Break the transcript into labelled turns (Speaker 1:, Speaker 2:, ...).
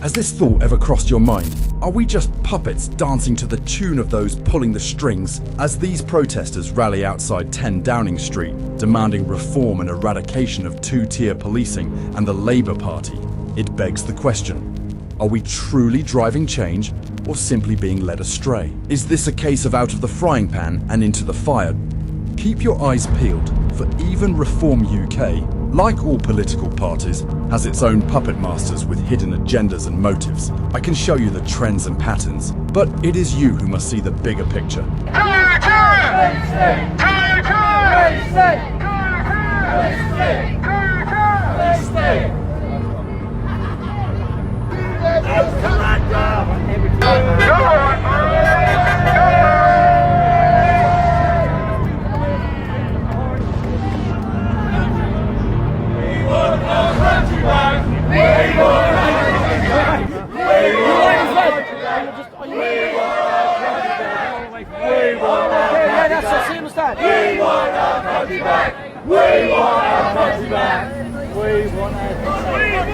Speaker 1: Has this thought ever crossed your mind? Are we just puppets dancing to the tune of those pulling the strings? As these protesters rally outside 10 Downing Street, demanding reform and eradication of two-tier policing and the Labour Party, it begs the question, are we truly driving change or simply being led astray? Is this a case of out of the frying pan and into the fire? Keep your eyes peeled, for even Reform UK, like all political parties, has its own puppet masters with hidden agendas and motives. I can show you the trends and patterns, but it is you who must see the bigger picture.
Speaker 2: We want our country back! We want our country back! We want our country back!